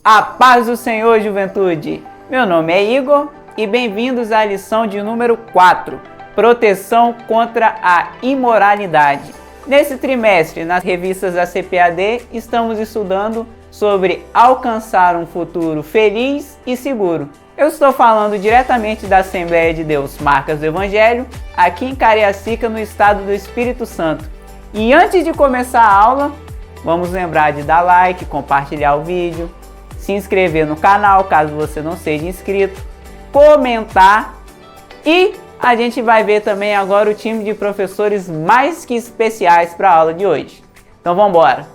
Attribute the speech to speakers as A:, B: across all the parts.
A: A paz do Senhor, juventude! Meu nome é Igor e bem-vindos à lição de número 4, Proteção contra a Imoralidade. Nesse trimestre, nas revistas da CPAD, estamos estudando sobre alcançar um futuro feliz e seguro. Eu estou falando diretamente da Assembleia de Deus Marcas do Evangelho, aqui em Cariacica, no estado do Espírito Santo. E antes de começar a aula, vamos lembrar de dar like, compartilhar o vídeo, se inscrever no canal caso você não seja inscrito, comentar e a gente vai ver também agora o time de professores mais que especiais para a aula de hoje. Então vamos embora!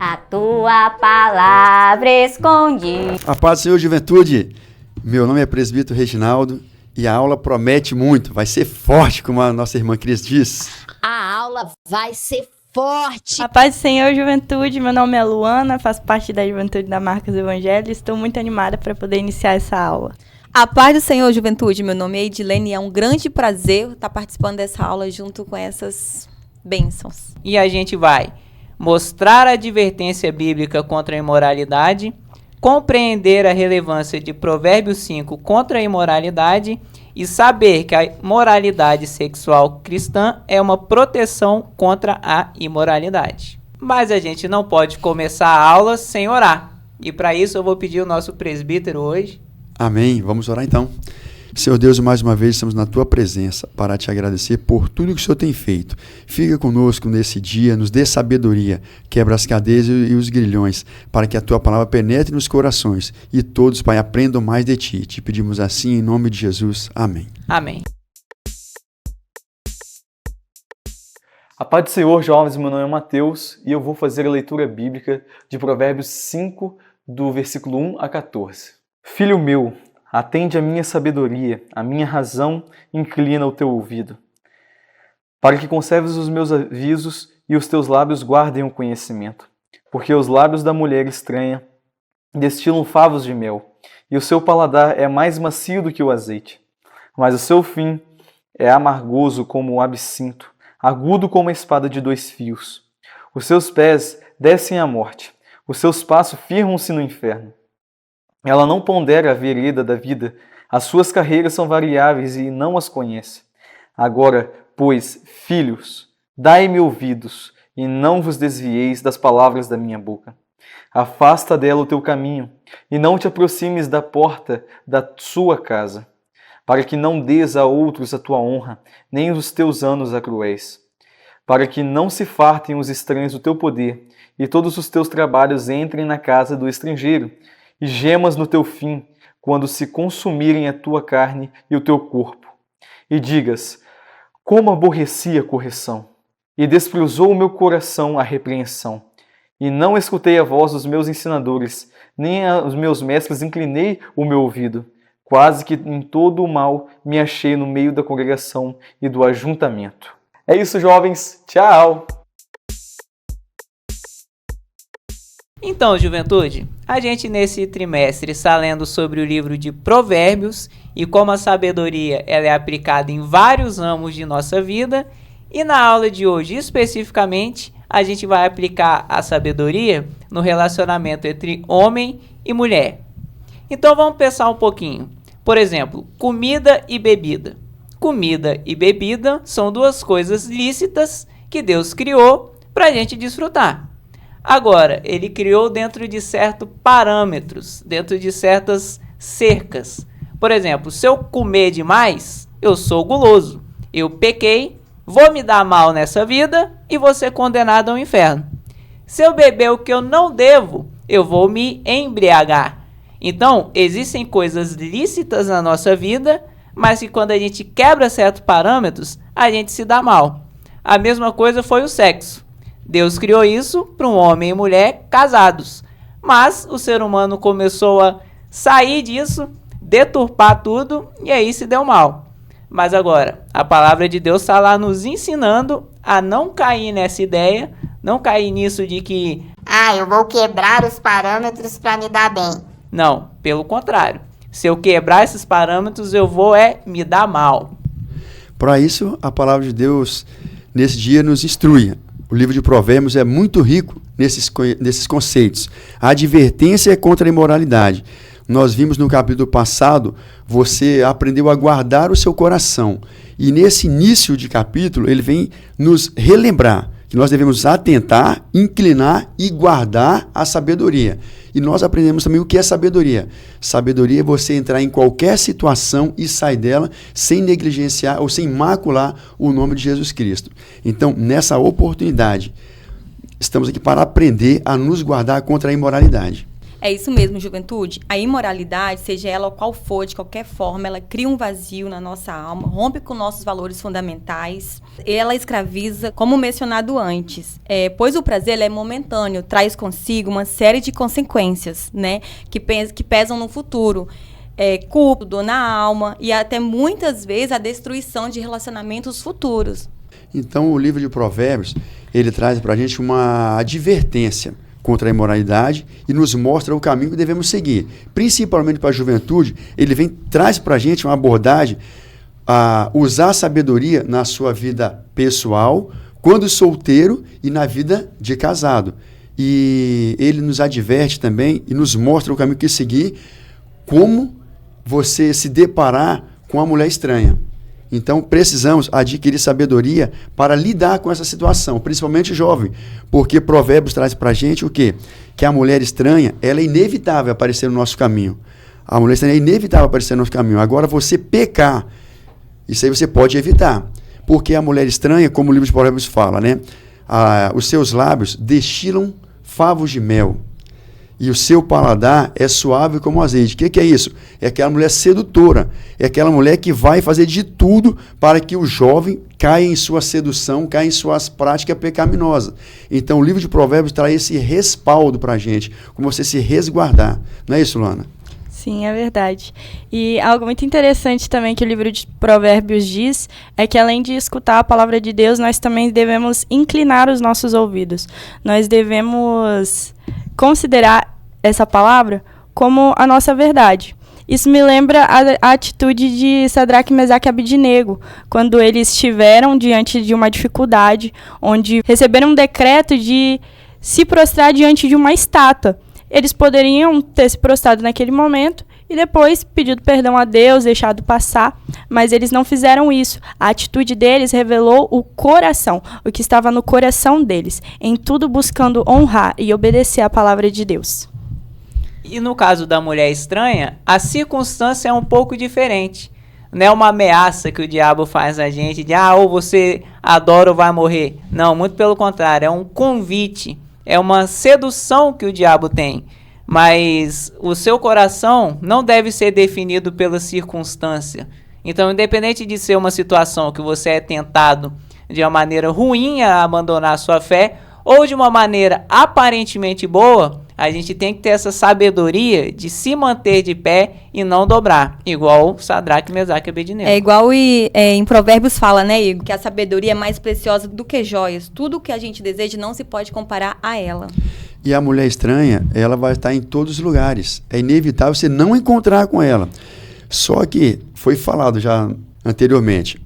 B: A tua palavra escondi.
C: A paz do Senhor, juventude! Meu nome é Presbítero Reginaldo e a aula promete muito, vai ser forte, como a nossa irmã Cris diz.
B: A aula vai ser forte.
D: A paz do Senhor, juventude, meu nome é Luana, faço parte da juventude da Marcas do Evangelho e estou muito animada para poder iniciar essa aula.
E: A paz do Senhor, juventude, meu nome é Edilene e é um grande prazer estar participando dessa aula junto com essas bênçãos.
A: E a gente vai mostrar a advertência bíblica contra a imoralidade, compreender a relevância de Provérbios 5 contra a imoralidade e saber que a moralidade sexual cristã é uma proteção contra a imoralidade. Mas a gente não pode começar a aula sem orar. E para isso eu vou pedir o nosso presbítero hoje.
C: Amém. Vamos orar então. Senhor Deus, mais uma vez estamos na Tua presença para te agradecer por tudo que o Senhor tem feito. Fica conosco nesse dia, nos dê sabedoria, quebra as cadeias e os grilhões, para que a Tua palavra penetre nos corações e todos, Pai, aprendam mais de Ti. Te pedimos assim em nome de Jesus. Amém.
A: Amém.
F: A paz do Senhor, jovens, meu nome é Mateus e eu vou fazer a leitura bíblica de Provérbios 5, do versículo 1 a 14. Filho meu, atende a minha sabedoria, a minha razão inclina o teu ouvido, para que conserves os meus avisos e os teus lábios guardem o conhecimento. Porque os lábios da mulher estranha destilam favos de mel, e o seu paladar é mais macio do que o azeite. Mas o seu fim é amargoso como o absinto, agudo como a espada de 2 fios. Os seus pés descem à morte, os seus passos firmam-se no inferno. Ela não pondera a vereda da vida, as suas carreiras são variáveis e não as conhece. Agora, pois, filhos, dai-me ouvidos, e não vos desvieis das palavras da minha boca. Afasta dela o teu caminho, e não te aproximes da porta da sua casa, para que não dês a outros a tua honra, nem os teus anos a cruéis. Para que não se fartem os estranhos do teu poder, e todos os teus trabalhos entrem na casa do estrangeiro, e gemas no teu fim, quando se consumirem a tua carne e o teu corpo. E digas, como aborreci a correção, e desprezou o meu coração a repreensão. E não escutei a voz dos meus ensinadores, nem aos meus mestres inclinei o meu ouvido. Quase que em todo o mal me achei no meio da congregação e do ajuntamento. É isso, jovens. Tchau!
A: Então, juventude, a gente nesse trimestre está lendo sobre o livro de Provérbios e como a sabedoria ela é aplicada em vários ramos de nossa vida. E na aula de hoje, especificamente, a gente vai aplicar a sabedoria no relacionamento entre homem e mulher. Então vamos pensar um pouquinho. Por exemplo, comida e bebida. Comida e bebida são duas coisas lícitas que Deus criou para a gente desfrutar. Agora, ele criou dentro de certos parâmetros, dentro de certas cercas. Por exemplo, se eu comer demais, eu sou guloso. Eu pequei, vou me dar mal nessa vida e vou ser condenado ao inferno. Se eu beber o que eu não devo, eu vou me embriagar. Então, existem coisas lícitas na nossa vida, mas que quando a gente quebra certos parâmetros, a gente se dá mal. A mesma coisa foi o sexo. Deus criou isso para um homem e mulher casados, mas o ser humano começou a sair disso, deturpar tudo e aí se deu mal. Mas agora, a palavra de Deus está lá nos ensinando a não cair nessa ideia, não cair nisso de que
B: eu vou quebrar os parâmetros para me dar bem.
A: Não, pelo contrário. Se eu quebrar esses parâmetros, eu vou me dar mal.
C: Para isso, a palavra de Deus, nesse dia, nos instrui. O livro de Provérbios é muito rico nesses conceitos. A advertência é contra a imoralidade. Nós vimos no capítulo passado, você aprendeu a guardar o seu coração. E nesse início de capítulo, ele vem nos relembrar que nós devemos atentar, inclinar e guardar a sabedoria. E nós aprendemos também o que é sabedoria. Sabedoria é você entrar em qualquer situação e sair dela sem negligenciar ou sem macular o nome de Jesus Cristo. Então, nessa oportunidade, estamos aqui para aprender a nos guardar contra a imoralidade.
E: É isso mesmo, juventude. A imoralidade, seja ela qual for, de qualquer forma, ela cria um vazio na nossa alma, rompe com nossos valores fundamentais. Ela escraviza, como mencionado antes. Pois o prazer é momentâneo, traz consigo uma série de consequências, né, que pesam no futuro. Culpa, dor na alma e até muitas vezes a destruição de relacionamentos futuros.
C: Então, o livro de Provérbios, ele traz para a gente uma advertência contra a imoralidade e nos mostra o caminho que devemos seguir. Principalmente para a juventude, ele traz para a gente uma abordagem a usar a sabedoria na sua vida pessoal, quando solteiro e na vida de casado. E ele nos adverte também e nos mostra o caminho que seguir, como você se deparar com a mulher estranha. Então, precisamos adquirir sabedoria para lidar com essa situação, principalmente jovem, porque Provérbios traz para a gente o quê? Que a mulher estranha, ela é inevitável aparecer no nosso caminho. A mulher estranha é inevitável aparecer no nosso caminho. Agora, você pecar, isso aí você pode evitar, porque a mulher estranha, como o livro de Provérbios fala, né? Os seus lábios destilam favos de mel. E o seu paladar é suave como azeite. O que é isso? É aquela mulher sedutora. É aquela mulher que vai fazer de tudo para que o jovem caia em sua sedução, caia em suas práticas pecaminosas. Então, o livro de Provérbios traz esse respaldo para a gente, como você se resguardar. Não é isso, Luana?
D: Sim, é verdade. E algo muito interessante também que o livro de Provérbios diz é que, além de escutar a palavra de Deus, nós também devemos inclinar os nossos ouvidos. Nós devemos considerar essa palavra como a nossa verdade. Isso me lembra a atitude de Sadraque, Mesaque e Abidnego, quando eles estiveram diante de uma dificuldade, onde receberam um decreto de se prostrar diante de uma estátua. Eles poderiam ter se prostrado naquele momento e depois pedido perdão a Deus, deixado passar, mas eles não fizeram isso. A atitude deles revelou o coração, o que estava no coração deles, em tudo buscando honrar e obedecer à palavra de Deus.
A: E no caso da mulher estranha, a circunstância é um pouco diferente. Não é uma ameaça que o diabo faz a gente de ou você adora ou vai morrer. Não, muito pelo contrário, é um convite, é uma sedução que o diabo tem. Mas o seu coração não deve ser definido pela circunstância. Então, independente de ser uma situação que você é tentado de uma maneira ruim a abandonar a sua fé, ou de uma maneira aparentemente boa, a gente tem que ter essa sabedoria de se manter de pé e não dobrar, igual Sadraque, Mesaque e Abednego.
E: É igual em Provérbios fala, né, Igor, que a sabedoria é mais preciosa do que joias. Tudo que a gente deseja não se pode comparar a ela.
C: E a mulher estranha, ela vai estar em todos os lugares. É inevitável você não encontrar com ela. Só que, foi falado já anteriormente,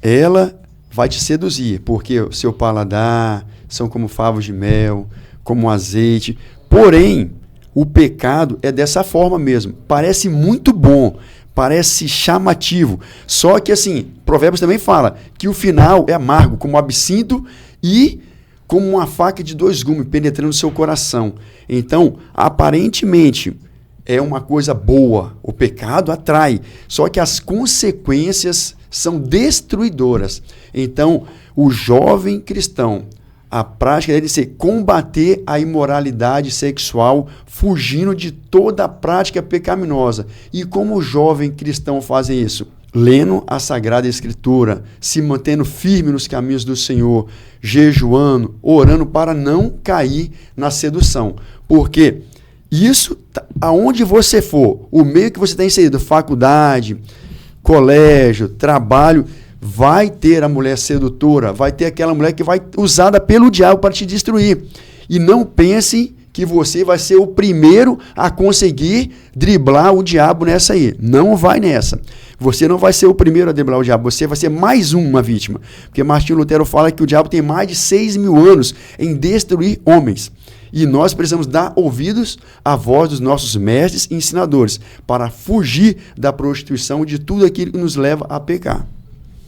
C: ela vai te seduzir, porque o seu paladar são como favos de mel, como azeite. Porém, o pecado é dessa forma mesmo. Parece muito bom, parece chamativo. Só que, assim, Provérbios também fala que o final é amargo, como absinto e como uma faca de 2 gumes penetrando no seu coração. Então, aparentemente, é uma coisa boa. O pecado atrai. Só que as consequências são destruidoras. Então, o jovem cristão, a prática dele ser combater a imoralidade sexual, fugindo de toda a prática pecaminosa. E como o jovem cristão faz isso? Lendo a Sagrada Escritura, se mantendo firme nos caminhos do Senhor, jejuando, orando para não cair na sedução. Porque isso, aonde você for, o meio que você está inserido, faculdade, colégio, trabalho, vai ter a mulher sedutora, vai ter aquela mulher que vai usada pelo diabo para te destruir. E não pense que você vai ser o primeiro a conseguir driblar o diabo nessa aí. Não vai nessa. Você não vai ser o primeiro a driblar o diabo, você vai ser mais uma vítima. Porque Martinho Lutero fala que o diabo tem mais de 6.000 anos em destruir homens. E nós precisamos dar ouvidos à voz dos nossos mestres e ensinadores para fugir da prostituição, de tudo aquilo que nos leva a pecar.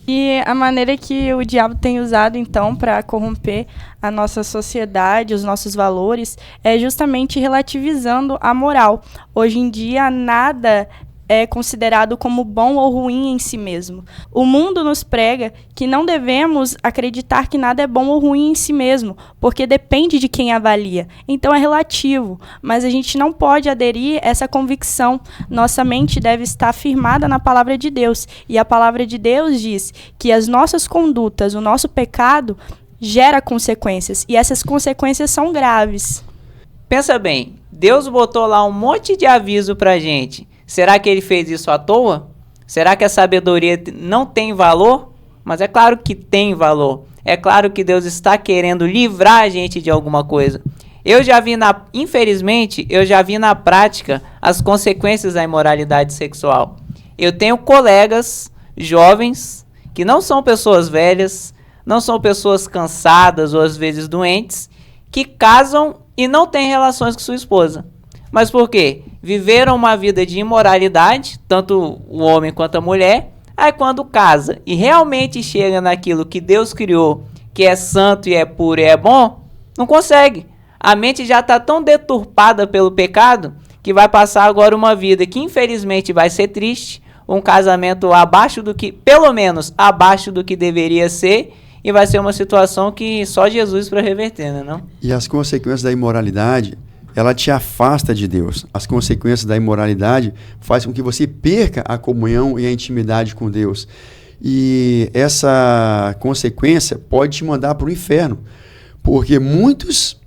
D: E a maneira que o diabo tem usado, então, para corromper a nossa sociedade, os nossos valores, é justamente relativizando a moral. Hoje em dia, nada é considerado como bom ou ruim em si mesmo. O mundo nos prega que não devemos acreditar que nada é bom ou ruim em si mesmo, porque depende de quem avalia. Então é relativo, mas a gente não pode aderir a essa convicção. Nossa mente deve estar firmada na palavra de Deus, e a palavra de Deus diz que as nossas condutas, o nosso pecado, gera consequências, e essas consequências são graves.
A: Pensa bem, Deus botou lá um monte de aviso pra gente. Será que ele fez isso à toa? Será que a sabedoria não tem valor? Mas é claro que tem valor. É claro que Deus está querendo livrar a gente de alguma coisa. Infelizmente, eu já vi na prática as consequências da imoralidade sexual. Eu tenho colegas jovens que não são pessoas velhas, não são pessoas cansadas ou às vezes doentes, que casam e não têm relações com sua esposa. Mas por quê? Viveram uma vida de imoralidade, tanto o homem quanto a mulher. Aí quando casa e realmente chega naquilo que Deus criou, que é santo e é puro e é bom, não consegue. A mente já está tão deturpada pelo pecado que vai passar agora uma vida que infelizmente vai ser triste, um casamento abaixo do que, pelo menos abaixo do que deveria ser, e vai ser uma situação que só Jesus para reverter, né, não?
C: E as consequências da imoralidade, ela te afasta de Deus. As consequências da imoralidade fazem com que você perca a comunhão e a intimidade com Deus. E essa consequência pode te mandar para o inferno, porque muitos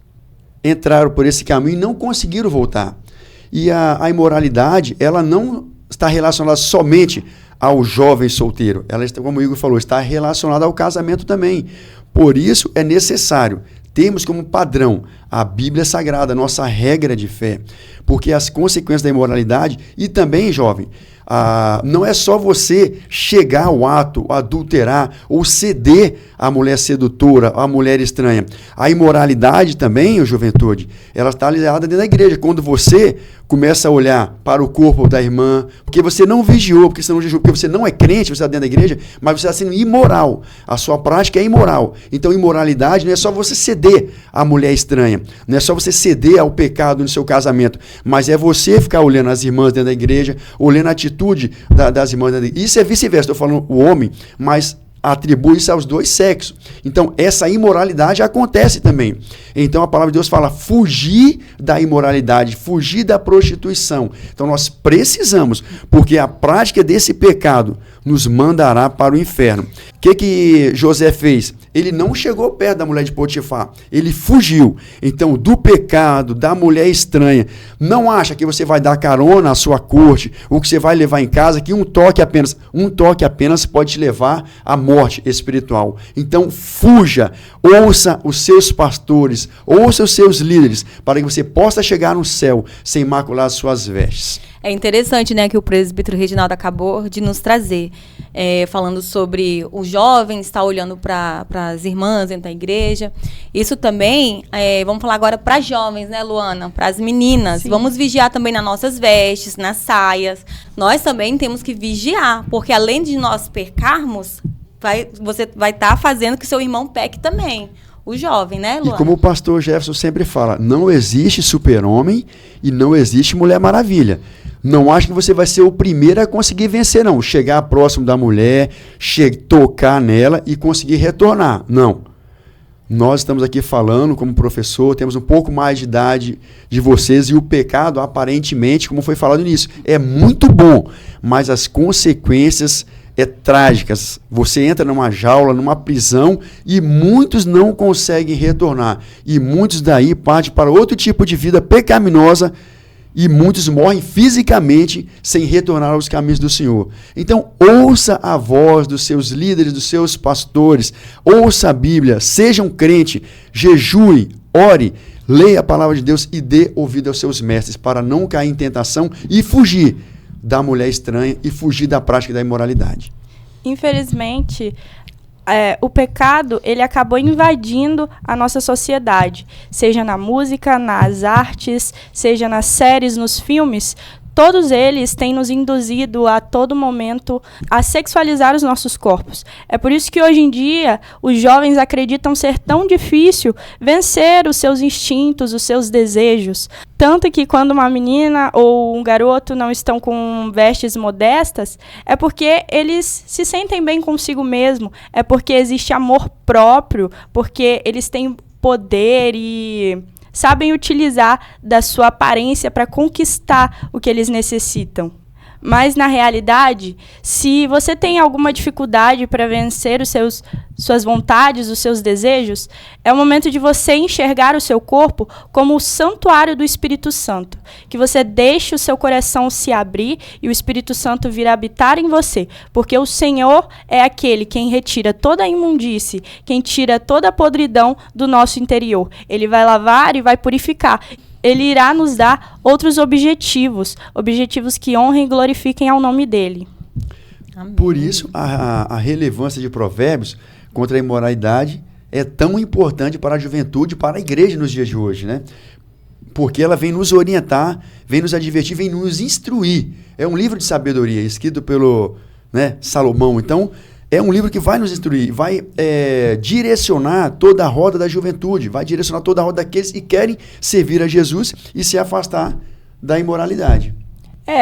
C: entraram por esse caminho e não conseguiram voltar. E a imoralidade, ela não está relacionada somente ao jovem solteiro. Ela, como o Igor falou, está relacionada ao casamento também. Por isso é necessário termos como padrão a Bíblia Sagrada, a nossa regra de fé, porque as consequências da imoralidade, e também, jovem, não é só você chegar ao ato, adulterar ou ceder à mulher sedutora, à mulher estranha. A imoralidade também, juventude, ela está ligada dentro da igreja. Quando você começa a olhar para o corpo da irmã, porque você não vigiou, porque você não é crente, você está dentro da igreja, mas você está sendo imoral. A sua prática é imoral. Então, imoralidade não é só você ceder à mulher estranha, não é só você ceder ao pecado no seu casamento, mas é você ficar olhando as irmãs dentro da igreja, olhando a atitude das irmãs dentro da igreja. Isso é vice-versa, estou falando o homem, mas atribui isso aos dois sexos. Então, essa imoralidade acontece também. Então, a palavra de Deus fala fugir da imoralidade, fugir da prostituição. Então, nós precisamos, porque a prática desse pecado nos mandará para o inferno. O que José fez? Ele não chegou perto da mulher de Potifar, ele fugiu. Então, do pecado, da mulher estranha, não acha que você vai dar carona à sua corte, ou que você vai levar em casa, que um toque apenas pode te levar à morte espiritual. Então, fuja, ouça os seus pastores, ouça os seus líderes, para que você possa chegar no céu sem macular as suas vestes.
E: É interessante, né, que o presbítero Reginaldo acabou de nos trazer, falando sobre o jovem estar olhando para as irmãs dentro da igreja. Isso também, vamos falar agora para jovens, né, Luana? Para as meninas. Sim. Vamos vigiar também nas nossas vestes, nas saias. Nós também temos que vigiar, porque além de nós pecarmos, você vai estar fazendo que seu irmão peque também. O jovem, né, Luana?
C: E como o pastor Jefferson sempre fala, não existe super-homem e não existe Mulher Maravilha. Não acho que você vai ser o primeiro a conseguir vencer, não. Chegar próximo da mulher, tocar nela e conseguir retornar. Não. Nós estamos aqui falando como professor, temos um pouco mais de idade de vocês, e o pecado, aparentemente, como foi falado nisso, é muito bom, mas as consequências trágicas. Você entra numa jaula, numa prisão, e muitos não conseguem retornar. E muitos daí partem para outro tipo de vida pecaminosa, e muitos morrem fisicamente sem retornar aos caminhos do Senhor. Então, ouça a voz dos seus líderes, dos seus pastores, ouça a Bíblia, seja um crente, jejue, ore, leia a palavra de Deus e dê ouvido aos seus mestres para não cair em tentação e fugir da mulher estranha e fugir da prática da imoralidade.
D: Infelizmente, o pecado ele acabou invadindo a nossa sociedade, seja na música, nas artes, seja nas séries, nos filmes. Todos eles têm nos induzido a todo momento a sexualizar os nossos corpos. É por isso que hoje em dia os jovens acreditam ser tão difícil vencer os seus instintos, os seus desejos. Tanto que quando uma menina ou um garoto não estão com vestes modestas, é porque eles se sentem bem consigo mesmo, é porque existe amor próprio, porque eles têm poder e sabem utilizar da sua aparência para conquistar o que eles necessitam. Mas, na realidade, se você tem alguma dificuldade para vencer suas vontades, os seus desejos, é o momento de você enxergar o seu corpo como o santuário do Espírito Santo. Que você deixe o seu coração se abrir e o Espírito Santo vir habitar em você. Porque o Senhor é aquele quem retira toda a imundície, quem tira toda a podridão do nosso interior. Ele vai lavar e vai purificar. Ele irá nos dar outros objetivos que honrem e glorifiquem ao nome dele.
E: Amém.
C: Por isso, a relevância de Provérbios contra a imoralidade é tão importante para a juventude, para a igreja nos dias de hoje, né? Porque ela vem nos orientar, vem nos advertir, vem nos instruir. É um livro de sabedoria, escrito pelo Salomão. Então, é um livro que vai nos instruir, vai direcionar toda a roda da juventude, vai direcionar toda a roda daqueles que querem servir a Jesus e se afastar da imoralidade.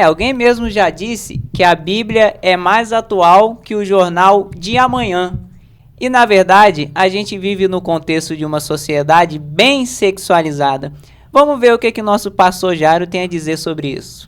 A: Alguém mesmo já disse que a Bíblia é mais atual que o jornal de amanhã. E, na verdade, a gente vive no contexto de uma sociedade bem sexualizada. Vamos ver o que nosso pastor Jairo tem a dizer sobre isso.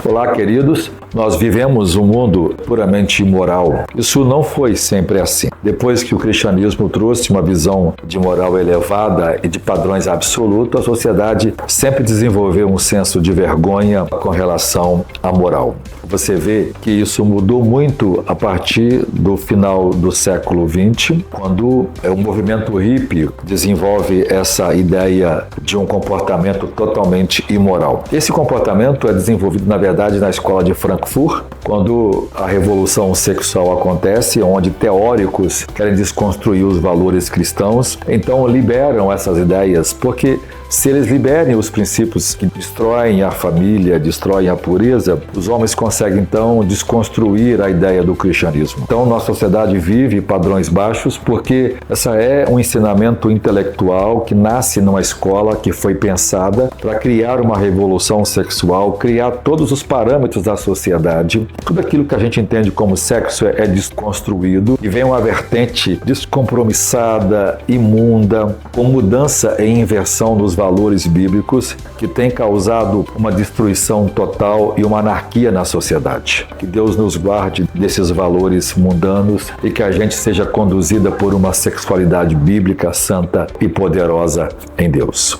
G: Olá, queridos. Nós vivemos um mundo puramente imoral. Isso não foi sempre assim. Depois que o cristianismo trouxe uma visão de moral elevada e de padrões absolutos, a sociedade sempre desenvolveu um senso de vergonha com relação à moral. Você vê que isso mudou muito a partir do final do século XX, quando o movimento hippie desenvolve essa ideia de um comportamento totalmente imoral. Esse comportamento é desenvolvido, na verdade, na escola de Frankfurt, quando a revolução sexual acontece, onde teóricos querem desconstruir os valores cristãos, então liberam essas ideias, porque se eles liberem os princípios que destroem a família, destroem a pureza, os homens conseguem então desconstruir a ideia do cristianismo. Então nossa sociedade vive padrões baixos porque essa é um ensinamento intelectual que nasce numa escola que foi pensada para criar uma revolução sexual, criar todos os parâmetros da sociedade. Tudo aquilo que a gente entende como sexo é desconstruído e vem uma vertente descompromissada, imunda, com mudança e inversão dos valores bíblicos que tem causado uma destruição total e uma anarquia na sociedade. Que Deus nos guarde desses valores mundanos e que a gente seja conduzida por uma sexualidade bíblica, santa e poderosa em Deus.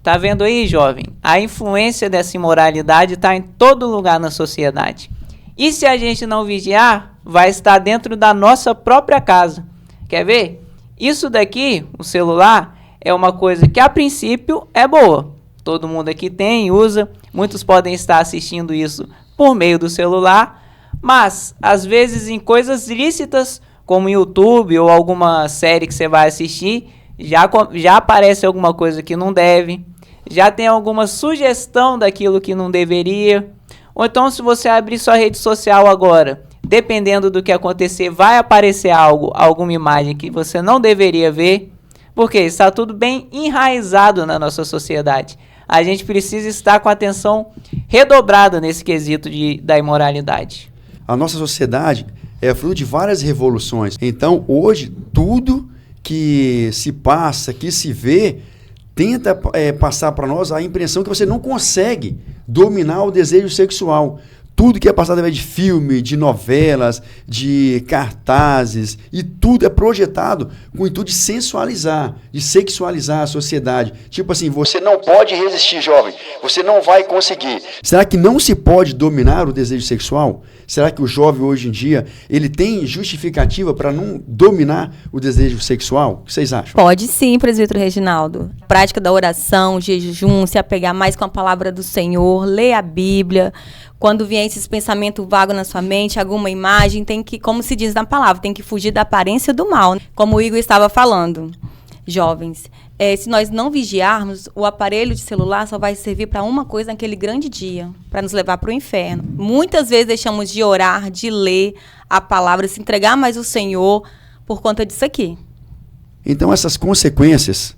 A: Tá vendo aí, jovem? A influência dessa imoralidade está em todo lugar na sociedade. E se a gente não vigiar, vai estar dentro da nossa própria casa. Quer ver? Isso daqui, o celular, é uma coisa que a princípio é boa. Todo mundo aqui tem, usa. Muitos podem estar assistindo isso por meio do celular. Mas, às vezes, em coisas lícitas, como YouTube ou alguma série que você vai assistir, já aparece alguma coisa que não deve. Já tem alguma sugestão daquilo que não deveria. Ou então, se você abrir sua rede social agora, dependendo do que acontecer, vai aparecer alguma imagem que você não deveria ver, porque está tudo bem enraizado na nossa sociedade. A gente precisa estar com a atenção redobrada nesse quesito da imoralidade.
C: A nossa sociedade é fruto de várias revoluções. Então, hoje, tudo que se passa, que se vê, tenta passar para nós a impressão que você não consegue dominar o desejo sexual. Tudo que é passado através de filme, de novelas, de cartazes, e tudo é projetado com o intuito de sensualizar, de sexualizar a sociedade. Tipo assim, você não pode resistir, jovem, você não vai conseguir. Será que não se pode dominar o desejo sexual? Será que o jovem hoje em dia, ele tem justificativa para não dominar o desejo sexual? O que vocês acham?
E: Pode sim, presbítero Reginaldo. Prática da oração, jejum, se apegar mais com a palavra do Senhor, ler a Bíblia. Quando vier esses pensamentos vagos na sua mente, alguma imagem, tem que, como se diz na palavra, tem que fugir da aparência do mal. Como o Igor estava falando, jovens, se nós não vigiarmos, o aparelho de celular só vai servir para uma coisa naquele grande dia, para nos levar para o inferno. Muitas vezes deixamos de orar, de ler a palavra, se entregar mais ao Senhor por conta disso aqui.
C: Então, essas consequências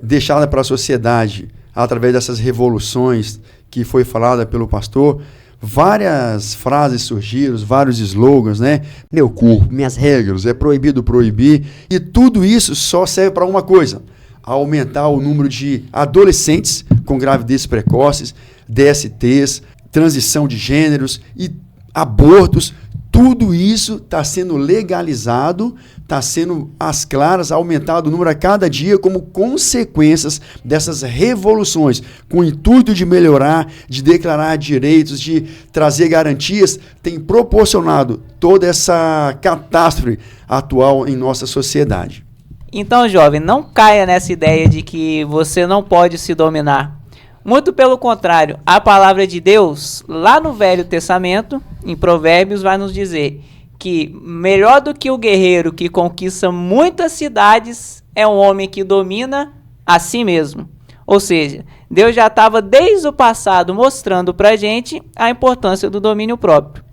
C: deixadas para a sociedade através dessas revoluções que foi falada pelo pastor, várias frases surgiram, vários slogans, né? Meu corpo, minhas regras, é proibido proibir. E tudo isso só serve para uma coisa: aumentar o número de adolescentes com gravidez precoces, DSTs, transição de gêneros e abortos. Tudo isso está sendo legalizado, está sendo às claras, aumentado o número a cada dia como consequências dessas revoluções, com o intuito de melhorar, de declarar direitos, de trazer garantias, tem proporcionado toda essa catástrofe atual em nossa sociedade.
A: Então, jovem, não caia nessa ideia de que você não pode se dominar. Muito pelo contrário, a palavra de Deus, lá no Velho Testamento, em Provérbios, vai nos dizer que melhor do que o guerreiro que conquista muitas cidades é um homem que domina a si mesmo. Ou seja, Deus já estava desde o passado mostrando para a gente a importância do domínio próprio.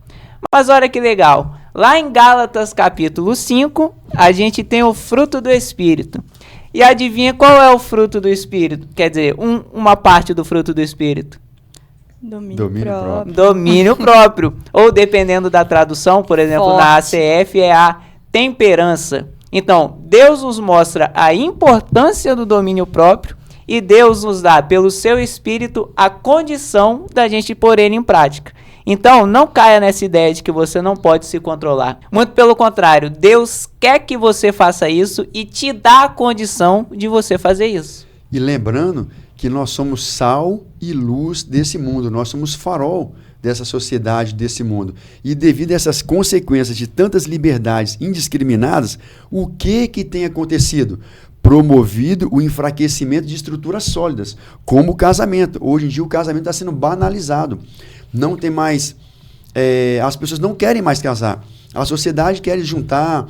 A: Mas olha que legal, lá em Gálatas capítulo 5, a gente tem o fruto do Espírito. E adivinha qual é o fruto do Espírito? Quer dizer, uma parte do fruto do Espírito.
D: Domínio próprio.
A: Domínio próprio. Ou dependendo da tradução, por exemplo, na ACF é a temperança. Então, Deus nos mostra a importância do domínio próprio e Deus nos dá, pelo seu Espírito, a condição da gente pôr ele em prática. Então, não caia nessa ideia de que você não pode se controlar. Muito pelo contrário, Deus quer que você faça isso e te dá a condição de você fazer isso.
C: E lembrando que nós somos sal e luz desse mundo, nós somos farol dessa sociedade, desse mundo. E devido a essas consequências de tantas liberdades indiscriminadas, o que tem acontecido? Promovido o enfraquecimento de estruturas sólidas, como o casamento. Hoje em dia o casamento está sendo banalizado. Não tem mais, as pessoas não querem mais casar. A sociedade quer juntar,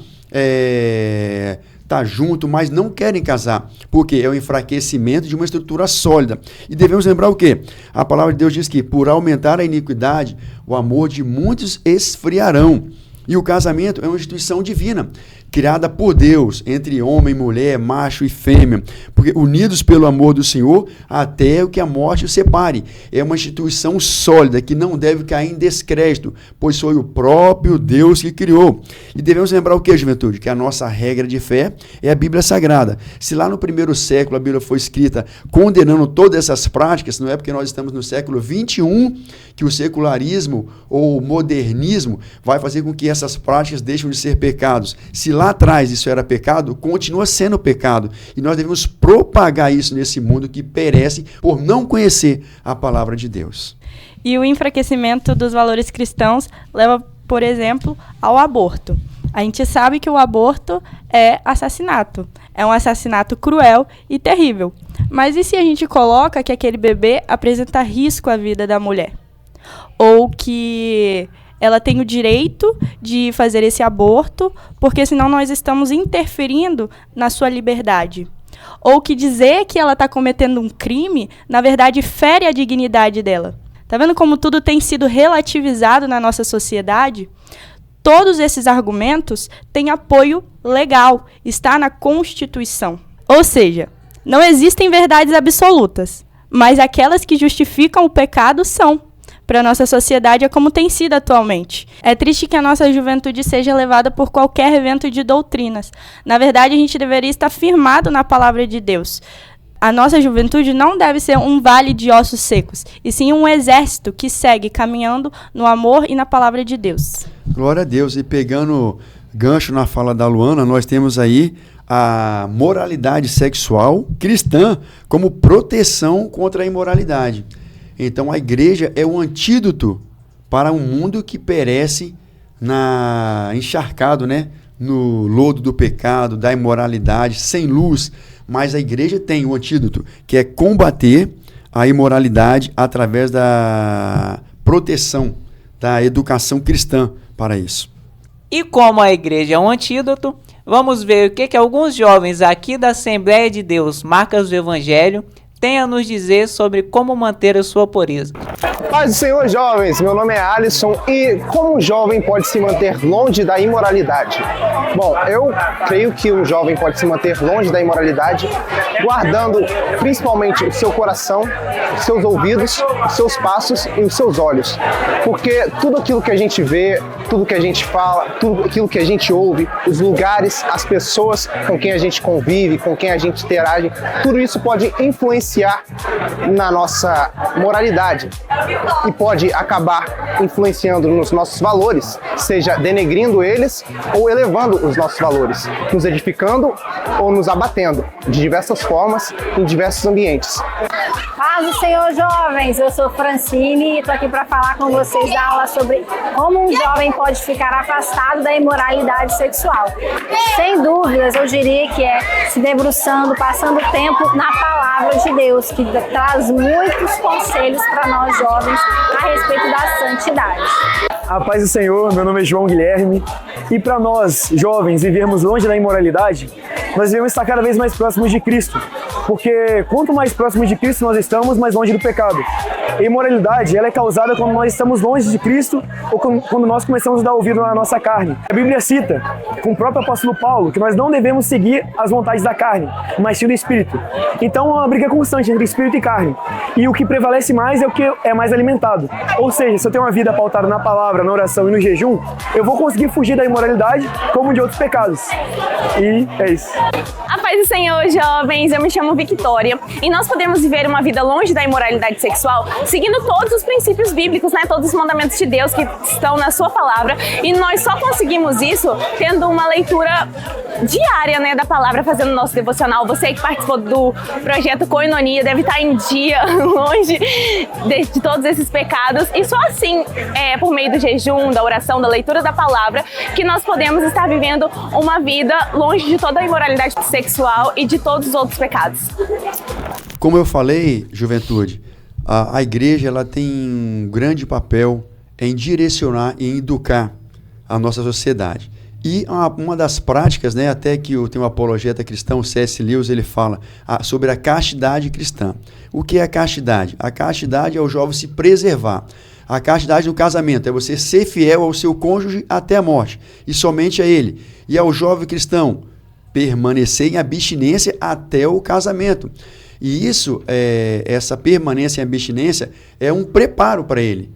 C: tá junto, mas não querem casar. Porque é o enfraquecimento de uma estrutura sólida. E devemos lembrar o quê? A palavra de Deus diz que por aumentar a iniquidade, o amor de muitos esfriarão. E o casamento é uma instituição divina, criada por Deus, entre homem e mulher, macho e fêmea, porque unidos pelo amor do Senhor, até o que a morte os separe. É uma instituição sólida, que não deve cair em descrédito, pois foi o próprio Deus que criou. E devemos lembrar o que, juventude? Que a nossa regra de fé é a Bíblia Sagrada. Se lá no primeiro século a Bíblia foi escrita condenando todas essas práticas, não é porque nós estamos no século 21 que o secularismo ou o modernismo vai fazer com que essas práticas deixem de ser pecados. Se lá atrás isso era pecado, continua sendo pecado. E nós devemos propagar isso nesse mundo que perece por não conhecer a palavra de Deus.
D: E o enfraquecimento dos valores cristãos leva, por exemplo, ao aborto. A gente sabe que o aborto é assassinato. É um assassinato cruel e terrível. Mas e se a gente coloca que aquele bebê apresenta risco à vida da mulher? Ou que ela tem o direito de fazer esse aborto, porque senão nós estamos interferindo na sua liberdade. Ou que dizer que ela está cometendo um crime, na verdade, fere a dignidade dela. Tá vendo como tudo tem sido relativizado na nossa sociedade? Todos esses argumentos têm apoio legal, está na Constituição. Ou seja, não existem verdades absolutas, mas aquelas que justificam o pecado são. Para a nossa sociedade é como tem sido atualmente. É triste que a nossa juventude seja levada por qualquer evento de doutrinas. Na verdade, a gente deveria estar firmado na palavra de Deus. A nossa juventude não deve ser um vale de ossos secos, e sim um exército que segue caminhando no amor e na palavra de Deus.
C: Glória a Deus. E pegando gancho na fala da Luana, nós temos aí a moralidade sexual cristã como proteção contra a imoralidade. Então a igreja é o antídoto para um mundo que perece encharcado, né, no lodo do pecado, da imoralidade, sem luz. Mas a igreja tem o antídoto, que é combater a imoralidade através da proteção, da educação cristã para isso.
A: E como a igreja é um antídoto, vamos ver o que alguns jovens aqui da Assembleia de Deus, Marcas do Evangelho, têm a nos dizer sobre como manter a sua pureza.
H: Paz do Senhor, jovens, meu nome é Alisson e como um jovem pode se manter longe da imoralidade? Bom, eu creio que um jovem pode se manter longe da imoralidade guardando principalmente o seu coração, os seus ouvidos, os seus passos e os seus olhos. Porque tudo aquilo que a gente vê, tudo que a gente fala, tudo aquilo que a gente ouve, os lugares, as pessoas com quem a gente convive, com quem a gente interage, tudo isso pode influenciar na nossa moralidade e pode acabar influenciando nos nossos valores, seja denegrindo eles ou elevando os nossos valores, nos edificando ou nos abatendo, de diversas formas, em diversos ambientes.
I: Paz do Senhor, jovens! Eu sou Francine e estou aqui para falar com vocês da aula sobre como um jovem pode ficar afastado da imoralidade sexual. Sem dúvidas, eu diria que é se debruçando, passando tempo na palavra de Deus, que traz muitos conselhos para nós jovens a respeito da santidade.
J: A paz do Senhor, meu nome é João Guilherme e para nós, jovens, vivermos longe da imoralidade, nós devemos estar cada vez mais próximos de Cristo, porque quanto mais próximos de Cristo nós estamos, mais longe do pecado. A imoralidade ela é causada quando nós estamos longe de Cristo ou quando nós começamos a dar ouvido na nossa carne. A Bíblia cita, com o próprio apóstolo Paulo, que nós não devemos seguir as vontades da carne, mas sim do Espírito. Então é uma briga constante entre Espírito e carne. E o que prevalece mais é o que é mais alimentado. Ou seja, se eu tenho uma vida pautada na palavra, na oração e no jejum, eu vou conseguir fugir da imoralidade como de outros pecados. E é isso.
K: A paz do Senhor, jovens, eu me chamo Victoria e nós podemos viver uma vida longe da imoralidade sexual seguindo todos os princípios bíblicos, né, todos os mandamentos de Deus que estão na sua palavra, e nós só conseguimos isso tendo uma leitura diária, né, da palavra, fazendo o nosso devocional. Você que participou do projeto Koinonia deve estar em dia, longe de todos esses pecados, e só assim, por meio do jejum, da oração, da leitura da palavra, que nós podemos estar vivendo uma vida longe de toda a imoralidade sexual e de todos os outros pecados.
C: Como eu falei, juventude, a igreja ela tem um grande papel em direcionar e em educar a nossa sociedade. E uma das práticas, né, até que tem um apologeta cristão, C.S. Lewis, ele fala sobre a castidade cristã. O que é a castidade? A castidade é o jovem se preservar. A castidade no casamento é você ser fiel ao seu cônjuge até a morte, e somente a ele. E ao jovem cristão, permanecer em abstinência até o casamento. E isso, essa permanência em abstinência, é um preparo para ele.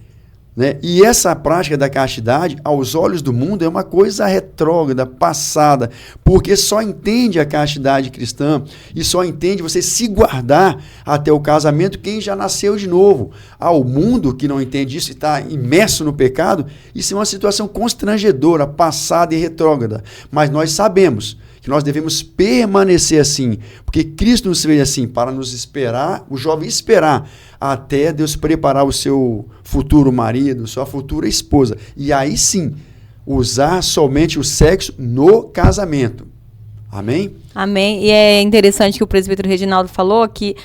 C: Né? E essa prática da castidade, aos olhos do mundo, é uma coisa retrógrada, passada, porque só entende a castidade cristã e só entende você se guardar até o casamento quem já nasceu de novo. Ao mundo que não entende isso e está imerso no pecado, isso é uma situação constrangedora, passada e retrógrada. Mas nós sabemos que nós devemos permanecer assim, porque Cristo nos fez assim, para nos esperar, o jovem esperar, até Deus preparar o seu futuro marido, sua futura esposa. E aí sim, usar somente o sexo no casamento. Amém?
E: Amém. E é interessante que o presbítero Reginaldo falou que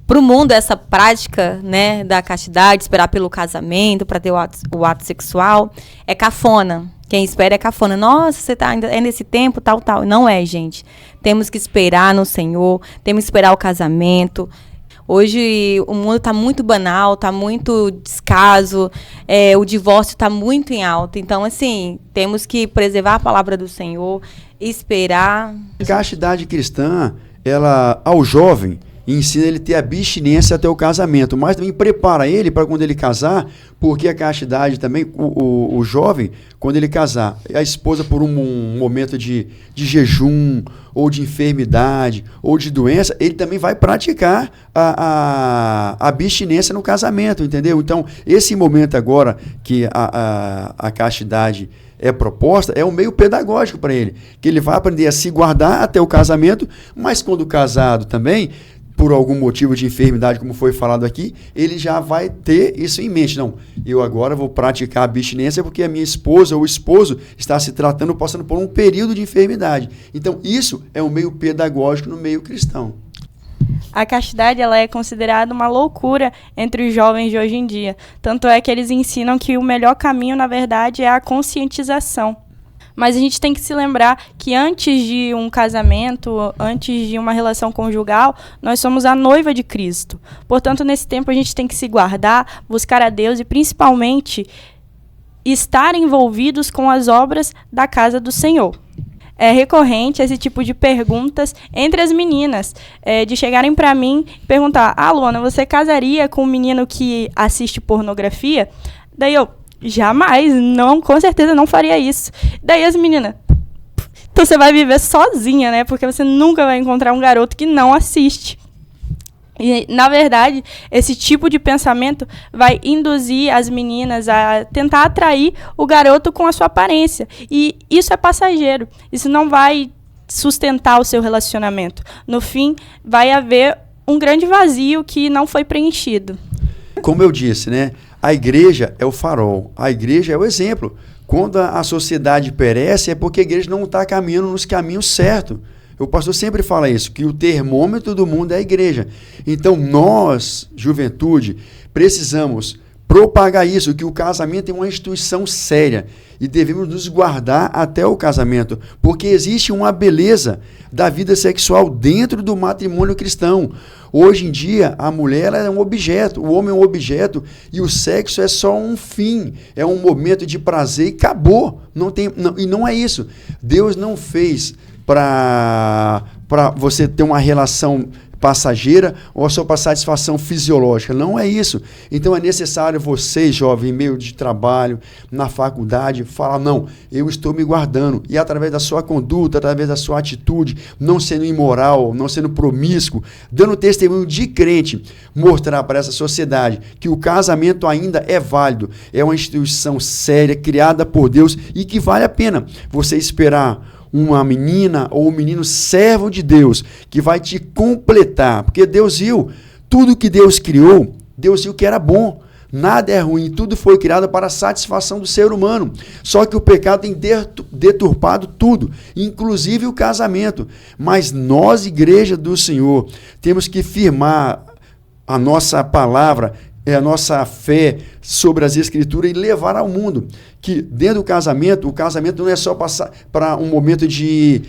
E: para o mundo essa prática, né, da castidade, esperar pelo casamento, para ter o ato sexual, é cafona. Quem espera é cafona. Nossa, você ainda é nesse tempo, tal. Não é, gente. Temos que esperar no Senhor, temos que esperar o casamento. Hoje o mundo está muito banal, está muito descaso, o divórcio está muito em alta. Então, assim, temos que preservar a palavra do Senhor, esperar.
C: A castidade cristã, ela, ao jovem, ensina ele a ter abstinência até o casamento, mas também prepara ele para quando ele casar, porque a castidade também, o jovem, quando ele casar, a esposa por um momento de jejum, ou de enfermidade, ou de doença, ele também vai praticar a abstinência no casamento, entendeu? Então, esse momento agora que a castidade é proposta, é um meio pedagógico para ele, que ele vai aprender a se guardar até o casamento, mas quando casado também, por algum motivo de enfermidade, como foi falado aqui, ele já vai ter isso em mente. Não, eu agora vou praticar a abstinência porque a minha esposa ou o esposo está se tratando, passando por um período de enfermidade. Então, isso é um meio pedagógico no meio cristão.
D: A castidade ela é considerada uma loucura entre os jovens de hoje em dia. Tanto é que eles ensinam que o melhor caminho, na verdade, é a conscientização. Mas a gente tem que se lembrar que antes de um casamento, antes de uma relação conjugal, nós somos a noiva de Cristo. Portanto, nesse tempo a gente tem que se guardar, buscar a Deus e principalmente estar envolvidos com as obras da casa do Senhor. É recorrente esse tipo de perguntas entre as meninas, de chegarem para mim e perguntar: Luana, você casaria com um menino que assiste pornografia? Daí eu: jamais, não, com certeza não faria isso. Daí as meninas: então você vai viver sozinha, né? Porque você nunca vai encontrar um garoto que não assiste. E, na verdade, esse tipo de pensamento vai induzir as meninas a tentar atrair o garoto com a sua aparência. E isso é passageiro. Isso não vai sustentar o seu relacionamento. No fim, vai haver um grande vazio que não foi preenchido.
C: Como eu disse, né? A igreja é o farol. A igreja é o exemplo. Quando a sociedade perece, é porque a igreja não está caminhando nos caminhos certos. O pastor sempre fala isso, que o termômetro do mundo é a igreja. Então, nós, juventude, precisamos propagar isso, que o casamento é uma instituição séria e devemos nos guardar até o casamento, porque existe uma beleza da vida sexual dentro do matrimônio cristão. Hoje em dia, a mulher é um objeto, o homem é um objeto e o sexo é só um fim, é um momento de prazer e acabou. E não é isso. Deus não fez para você ter uma relação passageira ou só para satisfação fisiológica. Não é isso. Então é necessário você, jovem, em meio de trabalho, na faculdade, falar: não, eu estou me guardando. E através da sua conduta, através da sua atitude, não sendo imoral, não sendo promíscuo, dando testemunho de crente, mostrar para essa sociedade que o casamento ainda é válido, é uma instituição séria, criada por Deus e que vale a pena você esperar uma menina ou um menino servo de Deus que vai te completar, porque Deus viu tudo que Deus criou, Deus viu que era bom, nada é ruim, tudo foi criado para a satisfação do ser humano, só que o pecado tem deturpado tudo, inclusive o casamento. Mas nós, igreja do Senhor, temos que firmar a nossa palavra, a nossa fé sobre as Escrituras e levar ao mundo que dentro do casamento, o casamento não é só para um momento de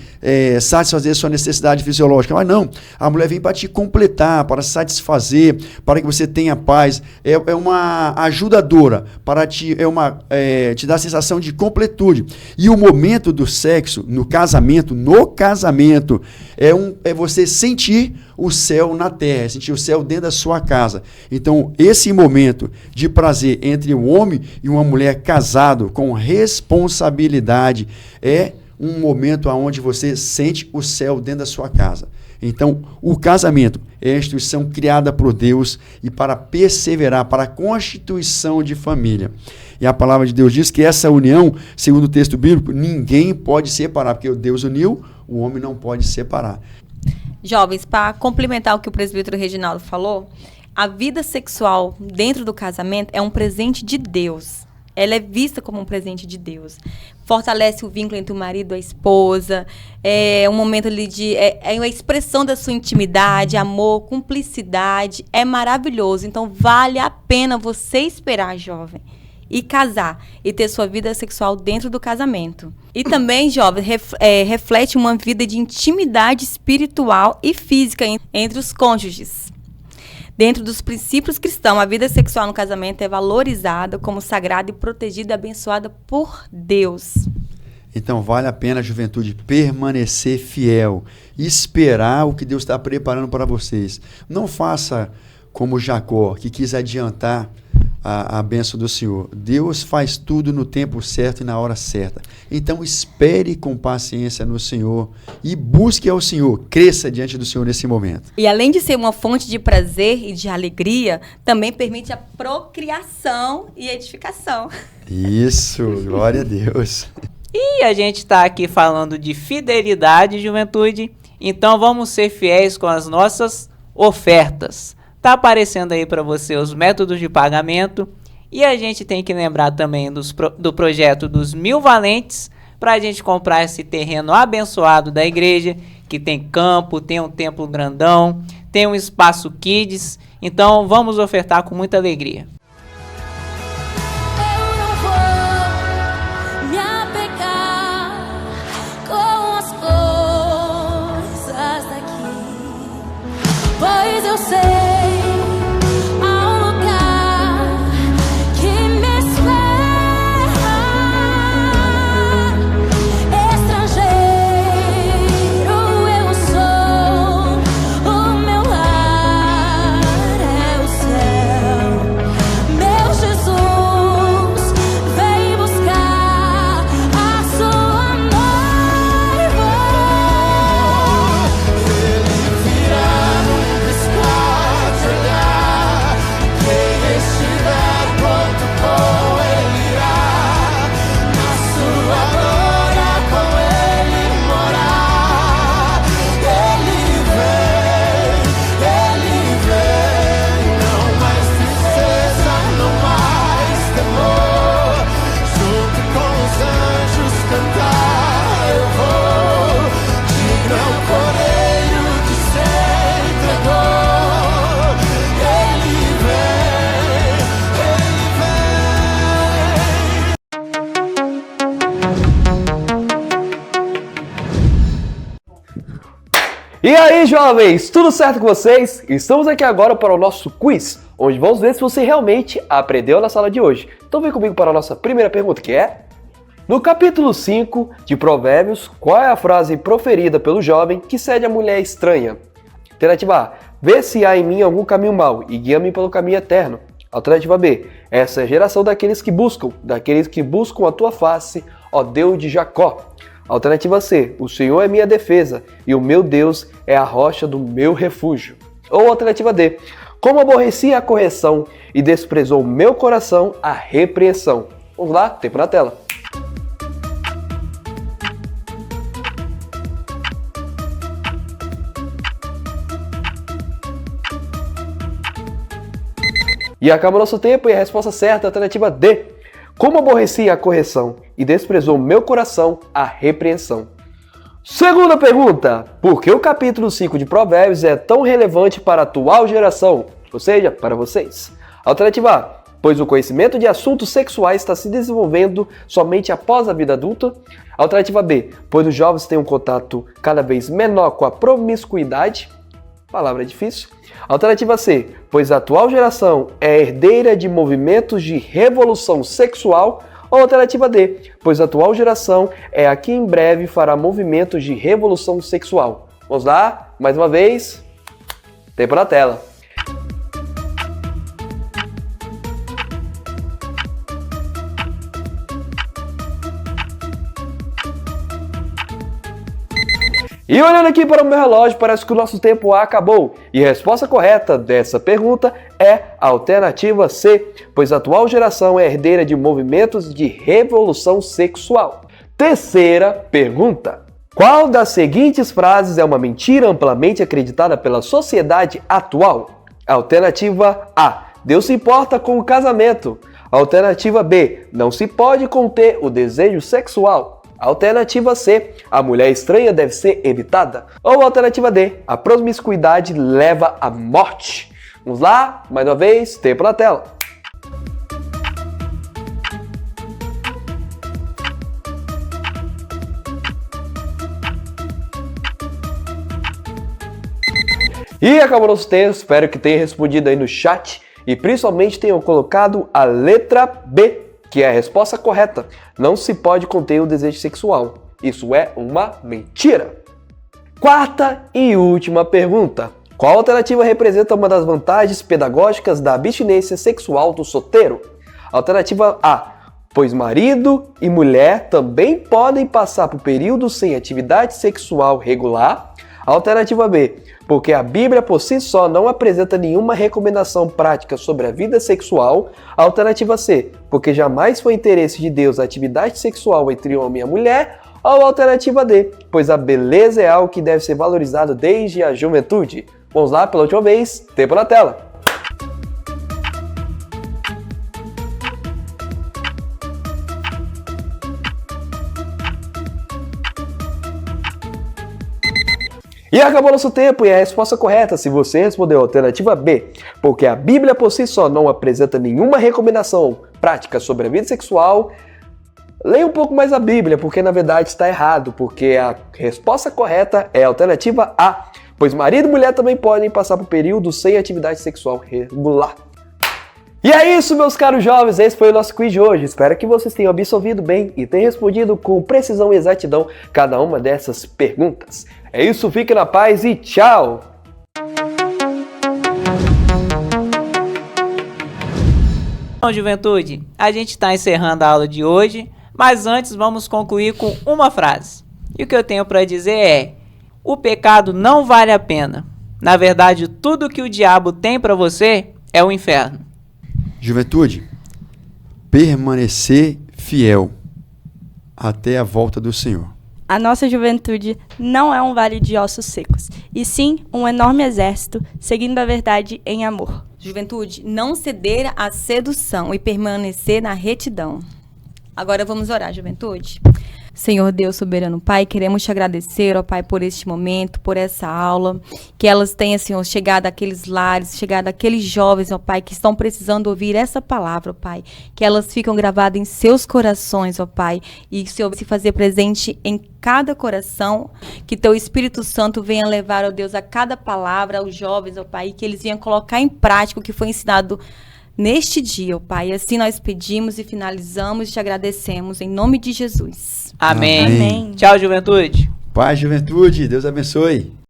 C: satisfazer sua necessidade fisiológica, mas não, a mulher vem para te completar, para satisfazer, para que você tenha paz, é uma ajudadora, para te dar a sensação de completude. E o momento do sexo no casamento é você sentir o céu na terra, sentir o céu dentro da sua casa. Então, esse momento de prazer entre um homem e uma mulher casado com responsabilidade é um momento onde você sente o céu dentro da sua casa. Então, o casamento é a instituição criada por Deus e para perseverar, para a constituição de família. E a palavra de Deus diz que essa união, segundo o texto bíblico, ninguém pode separar, porque Deus uniu, o homem não pode separar.
E: Jovens, para complementar o que o presbítero Reginaldo falou, a vida sexual dentro do casamento é um presente de Deus. Ela é vista como um presente de Deus. Fortalece o vínculo entre o marido e a esposa. É um momento ali é uma expressão da sua intimidade, amor, cumplicidade. É maravilhoso. Então, vale a pena você esperar, jovem, e casar e ter sua vida sexual dentro do casamento. E também, jovem, reflete uma vida de intimidade espiritual e física entre os cônjuges. Dentro dos princípios cristãos, a vida sexual no casamento é valorizada como sagrada e protegida e abençoada por Deus.
C: Então vale a pena, juventude, permanecer fiel, esperar o que Deus está preparando para vocês. Não faça como Jacó, que quis adiantar a bênção do Senhor. Deus faz tudo no tempo certo e na hora certa. Então espere com paciência no Senhor e busque ao Senhor, cresça diante do Senhor nesse momento.
E: E além de ser uma fonte de prazer e de alegria, também permite a procriação e edificação.
C: Isso, glória a Deus.
A: E a gente está aqui falando de fidelidade, juventude, então vamos ser fiéis com as nossas ofertas. Tá aparecendo aí para você os métodos de pagamento e a gente tem que lembrar também do projeto dos 1000 valentes para a gente comprar esse terreno abençoado da igreja, que tem campo, tem um templo grandão, tem um espaço kids, então vamos ofertar com muita alegria.
L: Pois eu sei, há um lugar que me espera. Estrangeiro eu sou, o meu lar é o céu. Meu Jesus vem buscar a sua noiva. Ele virá no
M: E aí, jovens, tudo certo com vocês? Estamos aqui agora para o nosso quiz, onde vamos ver se você realmente aprendeu na sala de hoje. Então vem comigo para a nossa primeira pergunta, que é: no capítulo 5 de Provérbios, qual é a frase proferida pelo jovem que cede à mulher estranha? Alternativa A: vê se há em mim algum caminho mau e guia-me pelo caminho eterno. Alternativa B: essa é a geração daqueles que buscam a tua face, ó Deus de Jacó. Alternativa C: o Senhor é minha defesa e o meu Deus é a rocha do meu refúgio. Ou alternativa D: como aborreci a correção e desprezou o meu coração a repreensão. Vamos lá, tempo na tela. E acaba o nosso tempo e a resposta certa é a alternativa D. Como aborreci a correção e desprezou meu coração a repreensão. Segunda pergunta: por que o capítulo 5 de Provérbios é tão relevante para a atual geração? Ou seja, para vocês. Alternativa A: pois o conhecimento de assuntos sexuais está se desenvolvendo somente após a vida adulta. Alternativa B: pois os jovens têm um contato cada vez menor com a promiscuidade. Palavra difícil. Alternativa C: pois a atual geração é herdeira de movimentos de revolução sexual. Ou alternativa D: pois a atual geração é a que em breve fará movimentos de revolução sexual. Vamos lá, mais uma vez. Tempo na tela. E olhando aqui para o meu relógio, parece que o nosso tempo acabou. E a resposta correta dessa pergunta é a alternativa C, pois a atual geração é herdeira de movimentos de revolução sexual. Terceira pergunta: qual das seguintes frases é uma mentira amplamente acreditada pela sociedade atual? Alternativa A: Deus se importa com o casamento. Alternativa B: não se pode conter o desejo sexual. Alternativa C: a mulher estranha deve ser evitada. Ou alternativa D: a promiscuidade leva à morte. Vamos lá, mais uma vez, tempo na tela. E acabou nosso tempo, espero que tenha respondido aí no chat e principalmente tenham colocado a letra B, que é a resposta correta. Não se pode conter o desejo sexual. Isso é uma mentira. Quarta e última pergunta. Qual alternativa representa uma das vantagens pedagógicas da abstinência sexual do solteiro? Alternativa A. Pois marido e mulher também podem passar por períodos sem atividade sexual regular. Alternativa B. Porque a Bíblia por si só não apresenta nenhuma recomendação prática sobre a vida sexual. Alternativa C. Porque jamais foi interesse de Deus a atividade sexual entre homem e a mulher. Ou alternativa D. Pois a beleza é algo que deve ser valorizado desde a juventude. Vamos lá pela última vez. Tempo na tela. E acabou nosso tempo, e a resposta correta, se você respondeu a alternativa B, porque a Bíblia por si só não apresenta nenhuma recomendação prática sobre a vida sexual, leia um pouco mais a Bíblia, porque na verdade está errado, porque a resposta correta é a alternativa A, pois marido e mulher também podem passar por período sem atividade sexual regular. E é isso, meus caros jovens, esse foi o nosso quiz de hoje. Espero que vocês tenham absorvido bem e tenham respondido com precisão e exatidão cada uma dessas perguntas. É isso, fique na paz e tchau!
A: Bom, juventude, a gente está encerrando a aula de hoje, mas antes vamos concluir com uma frase. E o que eu tenho para dizer é: o pecado não vale a pena. Na verdade, tudo que o diabo tem para você é o inferno.
C: Juventude, permanecer fiel até a volta do Senhor.
D: A nossa juventude não é um vale de ossos secos, e sim um enorme exército, seguindo a verdade em amor.
E: Juventude, não ceder à sedução e permanecer na retidão. Agora vamos orar, juventude. Senhor Deus soberano Pai, queremos te agradecer, ó Pai, por este momento, por essa aula, que elas tenham, Senhor, chegado àqueles lares, chegado àqueles jovens, ó Pai, que estão precisando ouvir essa palavra, ó Pai, que elas ficam gravadas em seus corações, ó Pai, e Senhor, se fazer presente em cada coração, que teu Espírito Santo venha levar, ó Deus, a cada palavra aos jovens, ó Pai, e que eles venham colocar em prática o que foi ensinado neste dia, ó Pai. Assim nós pedimos e finalizamos e te agradecemos, em nome de Jesus.
A: Amém.
C: Amém.
A: Tchau, juventude.
C: Paz, juventude. Deus abençoe.